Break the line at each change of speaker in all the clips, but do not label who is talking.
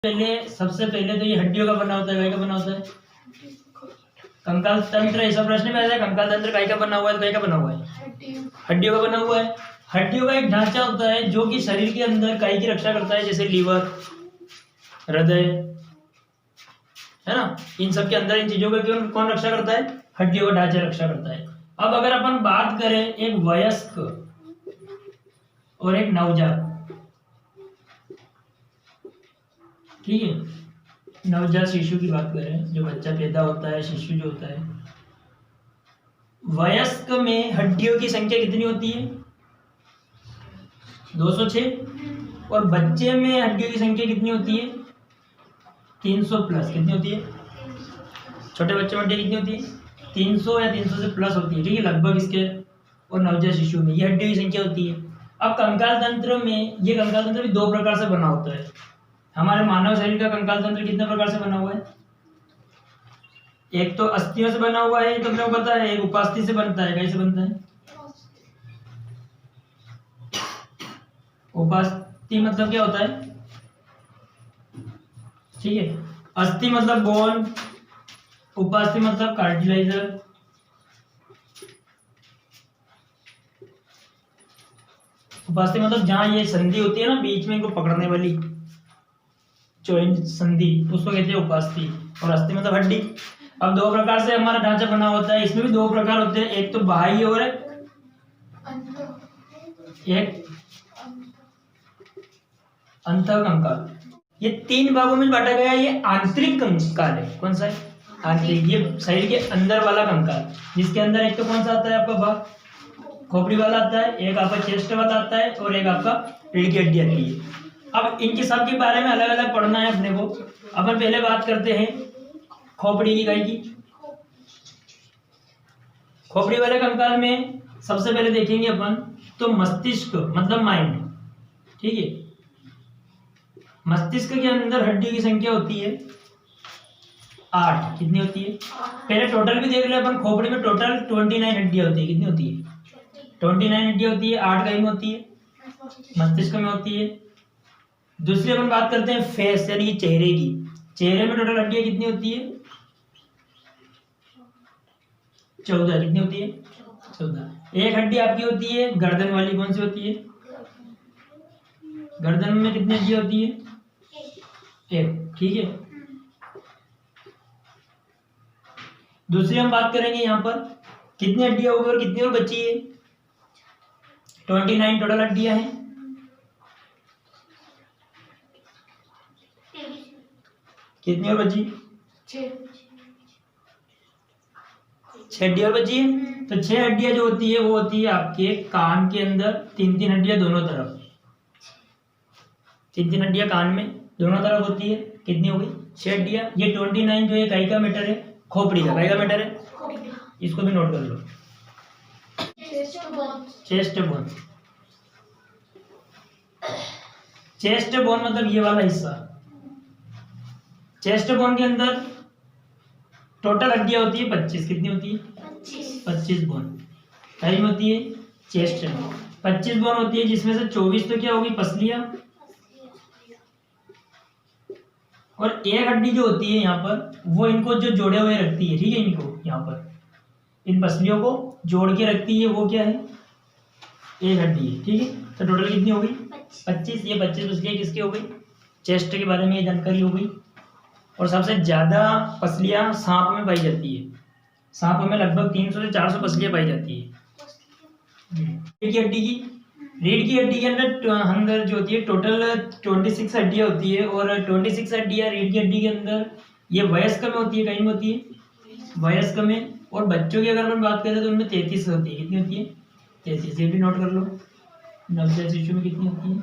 सबसे पहले तो ये हड्डियों का बना होता है, काय का बना होता है? कंकाल तंत्र। ऐसा प्रश्न में आता है कंकाल तंत्र काय का बना हुआ है, काय का बना हुआ है? हड्डियों का बना हुआ है। हड्डियों का एक ढांचा होता है जो कि शरीर के अंदर काय की रक्षा करता है, जैसे लीवर, हृदय, है ना। इन सब के अंदर इन चीजों का कौन रक्षा करता है? हड्डियों का ढांचा रक्षा करता है। अब अगर अपन बात करें एक वयस्क और एक नवजात, ठीक है, नवजात शिशु की बात करें, जो बच्चा पैदा होता है, शिशु जो होता है, वयस्क में हड्डियों की संख्या कितनी होती है? 206। और बच्चे में हड्डियों की संख्या कितनी होती है? 300 प्लस। कितनी होती है? छोटे बच्चे में हड्डियां कितनी होती है? 300 या 300 से प्लस होती है, ठीक है, लगभग इसके। और नवजात शिशु में ये हड्डियों की संख्या होती है। अब कंकाल तंत्र में, ये कंकाल तंत्र भी दो प्रकार से बना होता है। हमारे मानव शरीर का कंकाल तंत्र कितने प्रकार से बना हुआ है? एक तो अस्थियों से बना हुआ है, तो तुम्हें पता है। एक उपास्थि से बनता है। कैसे बनता है? उपास्थि मतलब क्या होता है? ठीक है, अस्थि मतलब बोन, उपास्थि मतलब कार्टिलाइजर। उपास्थि मतलब जहां ये संधि होती है ना बीच में, इनको पकड़ने वाली जॉइंट संधि, उसको कहते हैं उपास्थि। और अस्थि मतलब हड्डी। अब दो प्रकार से हमारा ढांचा बना होता है। इसमें भी दो प्रकार होते हैं, एक तो बाह्य और एक अंतः कंकाल। ये तीन भागों में बांटा गया। ये आंतरिक कंकाल है। कौन सा है? आंतरिक। ये शरीर के अंदर वाला कंकाल, जिसके अंदर एक तो कौन सा आता है आपका भाग? खोपड़ी वाला आता है, एक आपका चेस्ट वाला आता है, और एक आपका रीढ़ की हड्डी आती है। अब इनके सब के बारे में अलग अलग पढ़ना है अपने को। अपन पहले बात करते हैं खोपड़ी की, गाय की। खोपड़ी वाले कंकाल में सबसे पहले देखेंगे अपन तो मस्तिष्क मतलब माइंड, ठीक है। मस्तिष्क के अंदर हड्डियों की संख्या होती है 8। कितनी होती है? पहले टोटल भी देख ले अपन। खोपड़ी में टोटल 29 हड्डियां होती है। कितनी होती है? 29 हड्डियां होती है। 8 गाय में होती है, मस्तिष्क में होती है। दूसरी अपन बात करते हैं फेस यानी चेहरे की। चेहरे में टोटल हड्डियां कितनी होती है? 14। कितनी होती है? 14। एक हड्डी आपकी होती है गर्दन वाली। कौन सी होती है? गर्दन में कितनी हड्डियां होती है? 1, ठीक है। दूसरी हम बात करेंगे यहाँ पर कितनी हड्डियां होगी और कितनी और बची है? 29 टोटल हड्डियां हैं। कितनी और बची? 6 हड्डियां बची है। तो 6 हड्डियां जो होती है वो होती है आपके कान के अंदर 3-3 हड्डियां दोनों तरफ। 3-3 हड्डियां कान में दोनों तरफ होती है। कितनी हो गई? 6 हड्डियां। ये 29 जो है काय का मैटर है? खोपड़ी का। काय का मैटर है? इसको भी नोट कर लो। Chest bone. चेस्ट बोन मतलब ये वाला हिस्सा। चेस्ट बोन के अंदर टोटल हड्डियां होती है 25। कितनी होती है? 25 बोन। काय में होती है? चेस्ट में 25 बोन होती है, जिसमें से 24 तो क्या होगी? पसलियां। और एक हड्डी जो होती है यहाँ पर, वो इनको जो जोड़े हुए रखती है, ठीक है, इनको यहाँ पर इन पसलियों को जोड़ के रखती है, वो क्या है? एक हड्डी है, ठीक है। तो टोटल कितनी हो गई? 25। ये 25 पसलियां किसकी हो गई? चेस्ट के बारे में ये जानकारी हो गई। और सबसे ज्यादा पसलियां सांप में पाई जाती है। सांप में लगभग 300 से 400 पसलियां पाई जाती है। रीढ़ की हड्डी की, रीढ़ की हड्डी के अंदर जो होती है टोटल 26 हड्डियां होती है। और 26 हड्डियां रीढ़ की हड्डी के अंदर ये वयस्क में होती है। कहीं में होती है? वयस्क में। और बच्चों की अगर हम बात करें तो उनमें 33 होती है। कितनी होती है? 33। ये भी नोट कर लो। नवजात शिशु में कितनी होती है?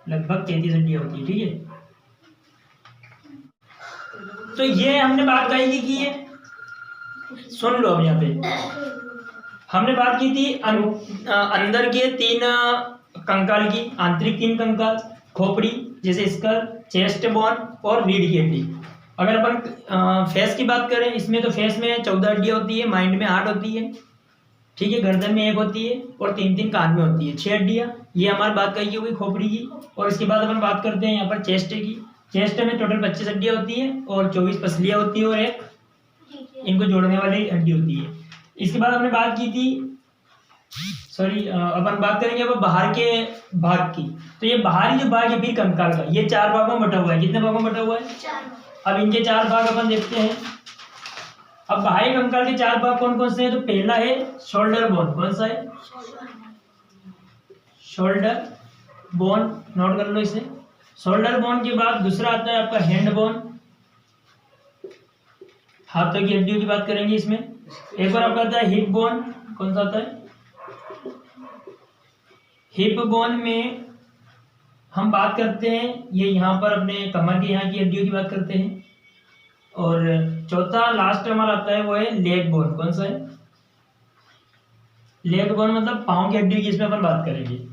लगभग 33 हड्डियां होती है, ठीक है। तो ये हमने बात कही की है। सुन लो अब यहाँ पे हमने बात की थी अंदर के 3 कंकाल की। आंतरिक 3 कंकाल, खोपड़ी जैसे स्कल, चेस्ट बोन और रीढ़ की हड्डी। अगर अपन फेस की बात करें, इसमें तो फेस में 14 हड्डियां होती है, माइंड में 8 होती है, ठीक है। गर्दन में 1 होती है और 3-3 कान में होती है, 6 हड्डियां। ये हमारी बात कही हुई खोपड़ी की। और इसके बाद अपन बात करते हैं यहाँ पर चेस्ट की। चेस्ट में टोटल 25 हड्डियाँ होती है और 24 पसलियाँ होती है और एक इनको जोड़ने वाली हड्डी होती है। इसके बाद हमने बात की थी, सॉरी, अपन बात करेंगे अब बाहर के भाग की। तो ये बाहरी जो भाग है फिर कंकाल का, ये 4 भागों में बटा हुआ है। कितने भागों में बटा हुआ है? 4। अब इनके 4 भाग अपन देखते हैं। अब बाहरी कंकाल के 4 भाग कौन कौन से हैं? तो पहला है शोल्डर बोन। कौन सा है? शोल्डर बोन, नोट कर लो इसे। शोल्डर बोन के बाद दूसरा आता है आपका हैंड बोन, हाथों की हड्डियों की बात करेंगे इसमें। एक और आपका आता है हिप बोन। कौन सा आता है? हिप बोन में हम बात करते हैं, ये यहाँ पर अपने कमर के यहाँ की हड्डियों की बात करते हैं। और चौथा लास्ट हमारा आता है वो है लेग बोन। कौन सा है? लेग बोन मतलब पाँव की हड्डी की, इसमें अपन बात करेंगे।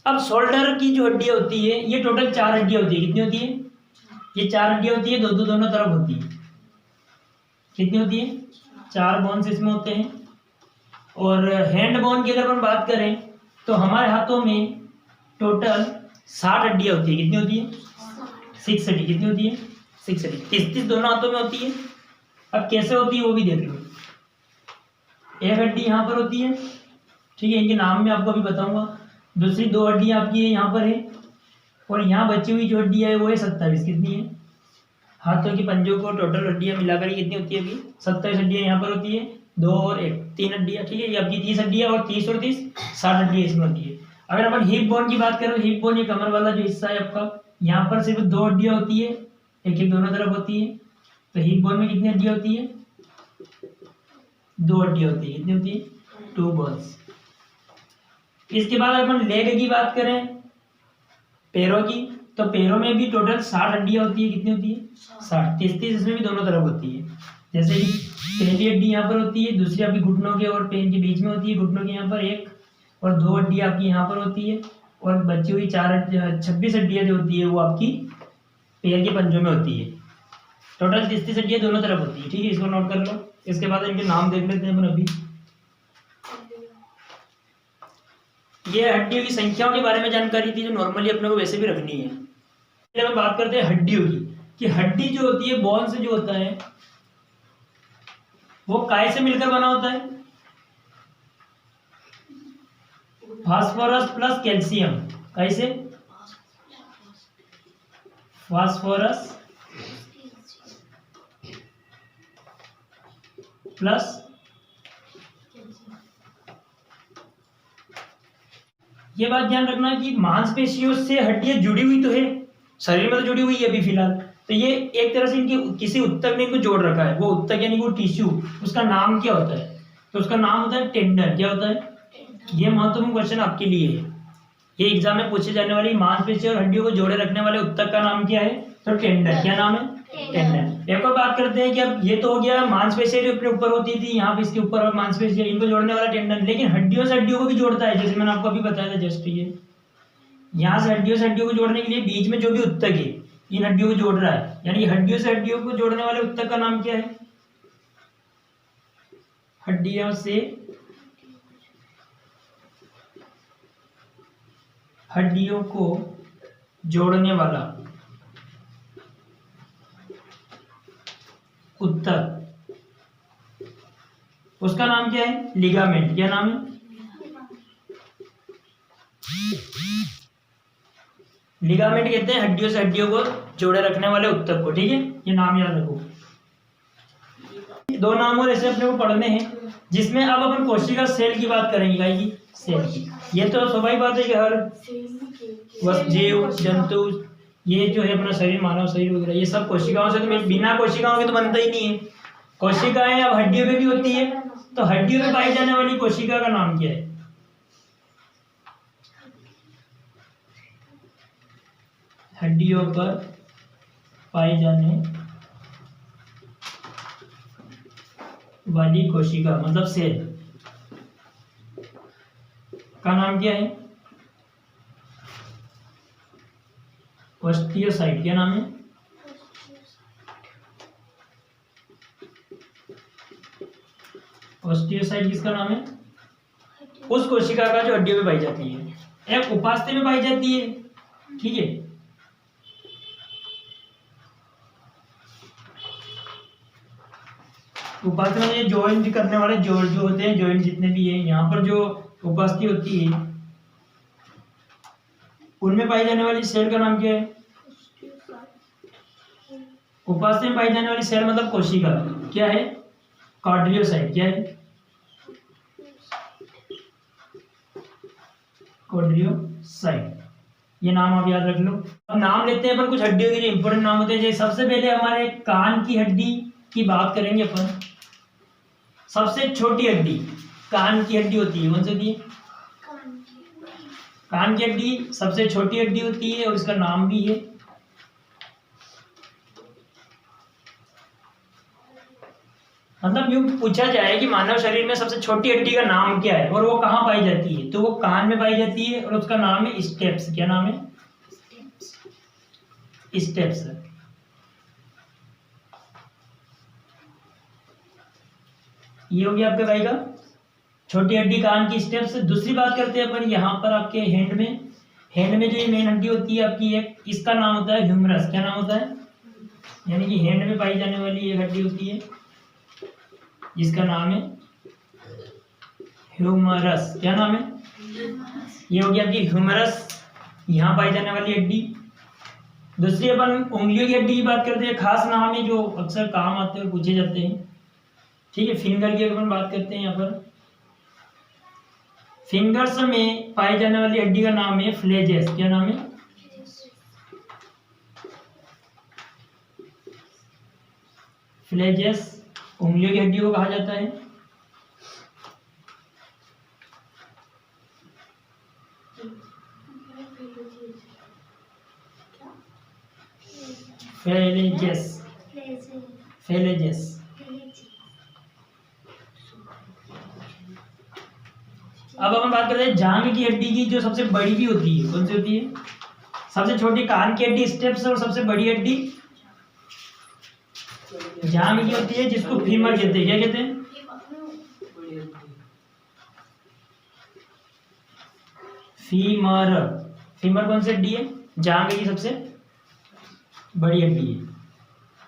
अब शोल्डर की जो हड्डियां होती है ये टोटल 4 हड्डियां होती है। कितनी होती है? ये 4 हड्डियां होती है, दोनों तरफ होती है। कितनी होती है? 4 बोन्स इसमें होते हैं। और हैंड बोन की अगर हम बात करें तो हमारे हाथों में टोटल 60 हड्डियां होती है। कितनी होती है? 6 हड्डी। कितनी होती है? 6 हड्डी। 33 दोनों हाथों में होती है। अब कैसे होती है वो भी देख लो। एक हड्डी यहाँ पर होती है, ठीक है, इनके नाम मैं आपको अभी बताऊंगा। दूसरी 2 हड्डियाँ आपकी यहाँ पर है और यहाँ बची हुई जो हड्डी है वो है 27। कितनी है? हाथों के पंजों को टोटल हड्डियाँ मिलाकर कितनी होती है? अभी 27 हड्डियाँ यहाँ पर होती है। 2 और 1, 3 हड्डियाँ, ठीक है। ये आपकी 30 हड्डियाँ और 30 और 30 60 हड्डियाँ इसमें होती है। अगर अपन हिप बोन की बात करें, हिप बोन ये कमर वाला जो हिस्सा है आपका, यहाँ पर सिर्फ 2 हड्डियाँ होती है, एक दोनों तरफ होती है। तो हिप बोन में कितनी हड्डियाँ होती है? 2 हड्डियाँ होती है। कितनी होती है? 2 बोन्स। इसके बाद अपन लेग की बात करें, पैरों की, तो पैरों में भी टोटल 60 हड्डियां होती है। कितनी होती है? 60। 33 इसमें भी दोनों तरफ होती है। जैसे कि पहली हड्डी यहाँ पर होती है, दूसरी आपकी घुटनों के और पैर के बीच में होती है। घुटनों के यहाँ पर 1 और 2 हड्डी आपकी यहाँ पर होती है। और बची हुई 26 हड्डियाँ जो होती है वो आपकी पैर के पंजों में होती है। टोटल 33 हड्डियाँ दोनों तरफ होती है, ठीक है। इसको नोट कर लो। इसके बाद इनके नाम देख लेते हैं अपन अभी। ये हड्डियों की संख्याओं के बारे में जानकारी थी जो नॉर्मली अपने को वैसे भी रखनी है। हम बात करते हैं हड्डियों की, कि हड्डी जो होती है बोन से जो होता है वो काय से मिलकर बना होता है? Phosphorus plus calcium. कैसे? फास्फोरस प्लस, ये बात ध्यान रखना कि मांसपेशियों से हड्डियां जुड़ी हुई तो है, शरीर में तो जुड़ी हुई है अभी फिलहाल। तो ये एक तरह से इनकी किसी उत्तक ने इनको जोड़ रखा है। वो उत्तक यानी वो टिश्यू, उसका नाम क्या होता है? तो उसका नाम होता है टेंडन। क्या होता है? ये महत्वपूर्ण क्वेश्चन आपके लिए है। ये एग्जाम में पूछे जाने वाली मांसपेशी और हड्डियों को जोड़े रखने वाले उत्तक का नाम क्या है? तो टेंडन। क्या नाम है? टेंडन। एक और बात करते हैं कि अब ये तो हो गया मांसपेशियां जो अपने ऊपर होती थी, यहाँ पे इसके ऊपर और मांसपेशियां, इनको जोड़ने वाला टेंडन। लेकिन हड्डियों से हड्डियों को भी जोड़ता है, जैसे मैंने आपको अभी बताया था जस्ट। ये यहाँ से हड्डियों से हड्डियों को जोड़ने के लिए बीच में जो भी उत्तक है इन हड्डियों को जोड़ रहा है, यानी हड्डियों से हड्डियों को जोड़ने वाले उत्तक का नाम क्या है? हड्डियों से हड्डियों को जोड़ने वाला उत्तक, उसका नाम क्या है? लिगामेंट। क्या नाम है? लिगामेंट कहते हैं हड्डियों से हड्डियों को जोड़े रखने वाले उत्तक को, ठीक है। ये नाम याद रखो। 2 नाम और ऐसे अपने को पढ़ने हैं, जिसमें अब अपन कोशिका सेल की बात करेंगे। गाय की सेल की, ये तो स्वाभाविक बात है कि हर जीव जंतु, ये जो है अपना शरीर, मानव शरीर वगैरह, ये सब कोशिकाओं से, तो बिना कोशिकाओं के तो बनता ही नहीं है। कोशिकाएं अब हड्डियों में भी होती है, तो हड्डियों में पाई जाने वाली कोशिका का नाम क्या है? हड्डियों पर पाई जाने वाली कोशिका मतलब सेल का नाम क्या है? ऑस्टियोसाइट। क्या नाम है? ऑस्टियोसाइट किसका नाम है? उस कोशिका का जो हड्डियों में पाई जाती है, एक उपास्थि में पाई जाती है, ठीक है। उपास्थि में ये जॉइंट करने वाले जो होते हैं, जॉइंट जितने भी हैं, यहाँ पर जो उपास्थि होती है उनमें पाई जाने वाली सेल का नाम क्या है? उपास्थि में पाई जाने वाली सेल मतलब कोशिका क्या है? कार्डियोसाइट। क्या है? कार्डियोसाइट। ये नाम आप याद रख लो। अब नाम लेते हैं अपन कुछ हड्डियों के जो इंपॉर्टेंट नाम होते हैं। जैसे सबसे पहले हमारे कान की हड्डी की बात करेंगे अपन। सबसे छोटी हड्डी कान की हड्डी होती है, कौन सी होती है? कान की हड्डी सबसे छोटी हड्डी होती है और इसका नाम भी है मतलब यूं पूछा जाए कि मानव शरीर में सबसे छोटी हड्डी का नाम क्या है और वो कहाँ पाई जाती है, तो वो कान में पाई जाती है और उसका नाम है स्टेप्स। क्या नाम है? स्टेप्स। ये हो गया आपके भाई का छोटी हड्डी कान की स्टेप्स। दूसरी बात करते हैं अपन यहाँ पर आपके हैंड में। हैंड में जो ये मेन हड्डी होती है आपकी, एक इसका नाम होता है ह्यूमरस। क्या नाम होता है? यानी कि हैंड में पाई जाने वाली एक हड्डी होती है जिसका नाम है ह्यूमरस। क्या नाम है? ये हो गया आपकी ह्यूमरस, यहाँ पाई जाने वाली हड्डी। दूसरी अपन उंगलियों की हड्डी की बात करते हैं। खास नाम है जो अक्सर काम आते हैं और पूछे जाते हैं, ठीक है। फिंगर की अपन बात करते हैं। यहाँ पर फिंगर्स में पाई जाने वाली हड्डी का नाम है फ्लेजेस। क्या नाम है? फ्लेजेस उंगलियों की हड्डी को कहा जाता है। फ्लेजेस। फ्लेजेस। अब अपन बात करते हैं जांघ की हड्डी की, जो सबसे बड़ी भी होती है। कौन सी होती है? सबसे छोटी कान की हड्डी स्टेप्स और सबसे बड़ी हड्डी जांघ की होती है, जिसको फीमर कहते हैं। क्या कहते हैं? फीमर। फीमर कौन सी हड्डी है? जांघ की सबसे बड़ी हड्डी है।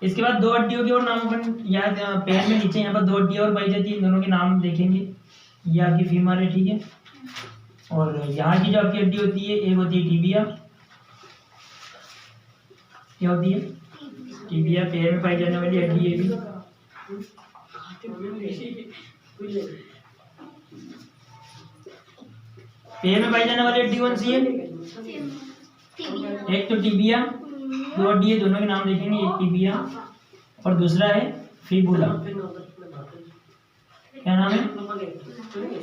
इसके बाद दो हड्डियों के और नाम अपन याद, पैर में नीचे यहाँ पर दो हड्डियां और पाई जाती है, इन दोनों के नाम देखेंगे। ये आपकी फीमर है, ठीक है। और यहाँ की जो आपकी हड्डी होती है, एक होती है टिबिया। क्या होती है? टिबिया, पैर में पाई जाने वाली हड्डी है भी। पैर में पाई जाने वाली हड्डी कौन सी है? एक तो टिबिया, दो हड्डी है, दोनों के नाम देखेंगे। एक टिबिया और दूसरा है फिबुला। क्या नाम है?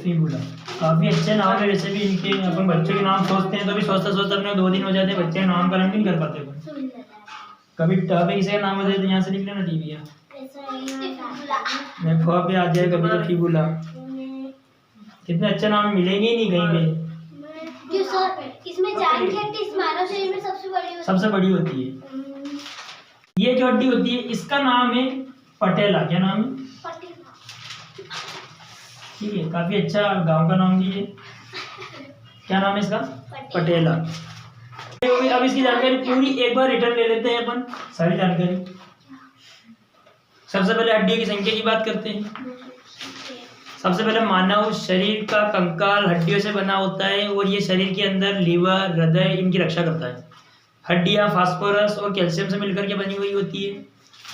फिबुला। काफी अच्छे नाम है वैसे भी इनके। अपन बच्चों के नाम सोचते हैं तो भी सोचते सोचते अपने 2 दिन हो जाते हैं, बच्चे नाम कलम नहीं कर पाते। कभी ट पे किसी का नाम हो जाए तो यहाँ से निकले ना टिबिया, मैं फ पे आ जाए कभी तो फिबुला। कितने अच्छे नाम मिलेंगे ही नहीं कहीं पे।
क्यों सर? इसमें जांघ की हड्डी मानव शरीर में
सबसे बड़ी होती है। ये जो हड्डी होती है इसका नाम है पटेला। क्या नाम है? ठीक है, काफी अच्छा गांव का नाम भी है। क्या नाम है इसका? पटेला। अब इसकी जानकारी पूरी एक बार रिटर्न ले लेते हैं अपन, सारी जानकारी। सबसे पहले हड्डियों की संख्या की बात करते हैं। सबसे पहले मानव शरीर का कंकाल हड्डियों से बना होता है और ये शरीर के अंदर लीवर, हृदय इनकी रक्षा करता है। हड्डियां फास्फोरस और कैल्शियम से मिलकर के बनी हुई होती है,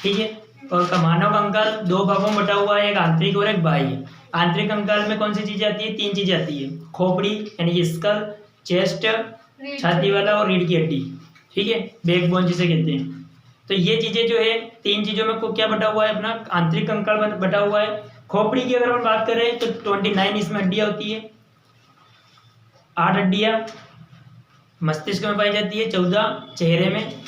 ठीक है। और मानव कंकाल 2 भागों में बटा हुआ है, एक आंतरिक और एक बाह्य। आंतरिक कंकाल में कौन सी चीजें आती है? 3 चीजें आती है। खोपड़ी यानी कि स्कल, चेस्ट छाती वाला और रीढ़ की हड्डी, ठीक है, बैकबोन जिसे कहते हैं। तो ये चीजें जो है 3 चीजों में को क्या बटा हुआ है? अपना आंतरिक कंकाल बटा हुआ है। खोपड़ी की अगर हम बात करें तो 29 इसमें हड्डियां होती है। 8 हड्डियां मस्तिष्क में पाई जाती है, 14 चेहरे में,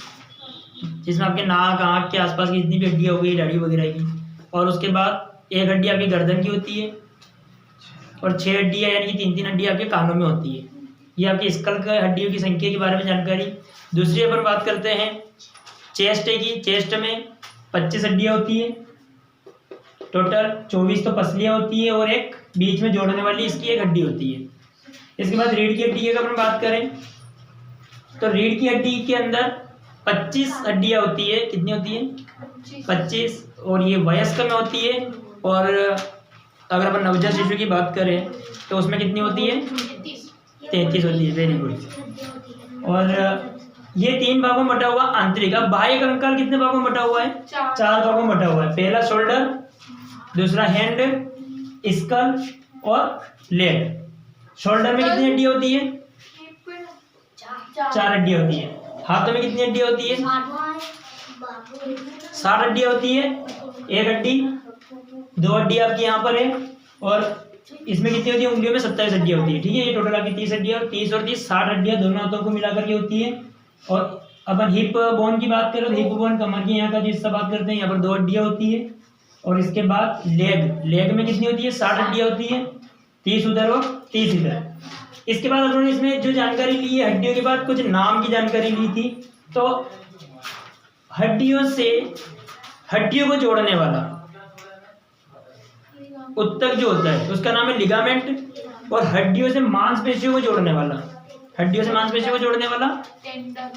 जिसमें आपके नाक, आँख के आसपास की जितनी भी हड्डियां हो गई, दाढ़ी वगैरह की। और उसके बाद 1 हड्डी आपकी गर्दन की होती है और 6 हड्डियां यानी कि 3-3 हड्डियां आपके कानों में होती है। ये आपकी स्कल के हड्डियों की संख्या के बारे में जानकारी। दूसरी अपन बात करते हैं चेस्ट की। चेस्ट में 25 हड्डियां होती है, टोटल 24 तो पसलियाँ होती है और एक बीच में जोड़ने वाली इसकी एक हड्डी होती है। इसके बाद रीढ़ की हड्डी की अगर हम बात करें तो रीढ़ की हड्डी के अंदर 25 हड्डियाँ होती है। कितनी होती है? 25। और ये वयस्क में होती है। और अगर अपन नवजात शिशु की बात करें तो उसमें कितनी होती है? 33 होती है। Very good. और ये 3 भागों में बटा हुआ आंतरिक। अब बाह्य कंकाल कितने भागों में बटा हुआ है? 4 भागों में बटा हुआ है। पहला शोल्डर, दूसरा हैंड, स्कल और लेग। शोल्डर में कितनी हड्डी होती है? 4 हड्डियाँ होती है। हाथों में कितनी हड्डियाँ होती है? 60 हड्डियाँ होती है। एक हड्डी, 2 हड्डी आपकी यहाँ पर है। और इसमें कितनी होती है? उंगलियों में 27 हड्डियाँ होती है। ठीक है, ये टोटल आपकी 30 हड्डियाँ और 30 और 30 60 हड्डियाँ दोनों हाथों को मिलाकर के होती है। और अपन हिप बोन की बात करें तो हिप बोन कमर की यहाँ का जो हिस्सा बात करते हैं, यहाँ पर 2 हड्डियाँ होती है। और इसके बाद लेग में कितनी होती है? 60 हड्डियाँ होती है। 30 उधर और 30 इधर। इसके बाद उन्होंने इसमें जो जानकारी ली है हड्डियों के बाद कुछ नाम की जानकारी ली थी। तो हड्डियों से हड्डियों को जोड़ने वाला उत्तक जो होता है उसका नाम है लिगामेंट। और हड्डियों से मांसपेशियों को जोड़ने वाला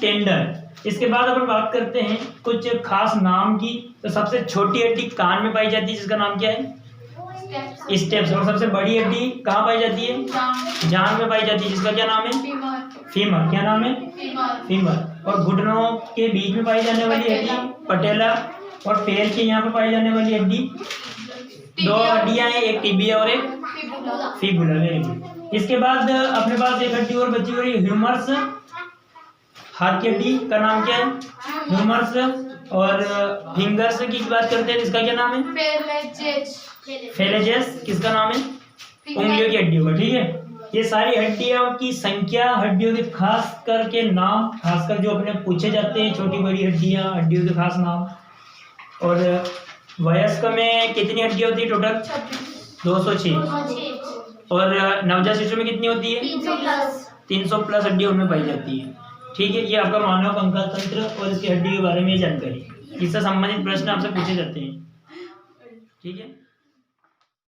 टेंडर। इसके बाद अपन बात करते हैं कुछ खास नाम की। तो सबसे छोटी हड्डी कान में पाई जाती है जिसका नाम क्या है? स्टेप्स। और सबसे बड़ी हड्डी कहाँ पाई जाती है? जांघ में पाई जाती है जिसका क्या नाम है? फीमर। क्या नाम है? फीमर। और घुटनों के बीच में पाई जाने वाली हड्डी पटेला। और पैर के यहाँ पे पाई जाने वाली हड्डी 2 हड्डियां हैं, एक टिबिया और एक फिबुला। Very good. इसके बाद अपने पास एक हड्डी और बची हुई ह्यूमरस। हाथ की हड्डी का नाम क्या है? ह्यूमरस। और फिंगर्स की बात करते हैं जिसका क्या नाम है? फेलेजेस। किसका नाम है? उंगलियों की हड्डियों का। ठीक है, ये सारी हड्डियों की संख्या, हड्डियों के खास करके नाम, खासकर जो अपने पूछे जाते हैं, छोटी बड़ी हड्डियां, हड्डियों के खास नाम। और वयस्क में कितनी हड्डियां होती है टोटल? 206। और नवजात शिशु में कितनी होती है? 300 प्लस हड्डियां उनमें पाई जाती है। ठीक है, ये आपका मानव कंकाल तंत्र और इसकी हड्डी के बारे में जानकारी। इससे संबंधित प्रश्न आपसे पूछे जाते हैं। ठीक है।